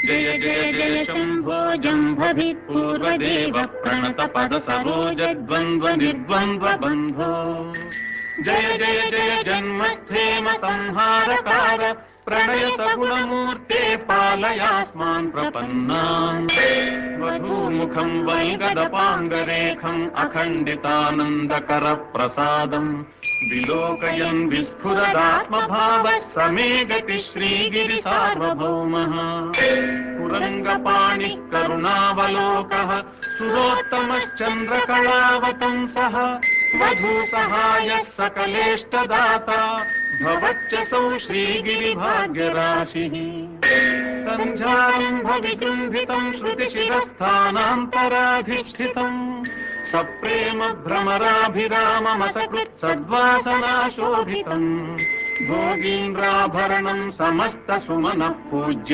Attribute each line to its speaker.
Speaker 1: जय जय जय शम्भो जम्भभिपूर्वदेव प्रणतपदसरोजद्वन्द्वनिर्द्वन्द्वबन्धो जय जय जय जन्मस्थेम संहारकार प्रणयसगुणमूर्ते पालयास्मान् प्रपन्नान् वधूमुखं वैगदपाङ्गरेखम् अखण्डितानन्दकरप्रसादम् विलोकयन् विस्फुरदात्मभावः समे गति श्रीगिरिसार्वभौमः कुरङ्गपाणिः करुणावलोकः सुरोत्तमश्चन्द्रकलावतंसः वधूसहायः सकलेष्टदाता भवच्चसौ श्रीगिरिभाग्यराशिः सन्ध्यारम्भविजृम्भितम् श्रुतिशिरस्थानान्तराधिष्ठितम् सप्रेम भ्रमराभिराममसकृत् सद्वासनाशोभितम् भोगीन्द्राभरणम् समस्तसुमनः पूज्यम्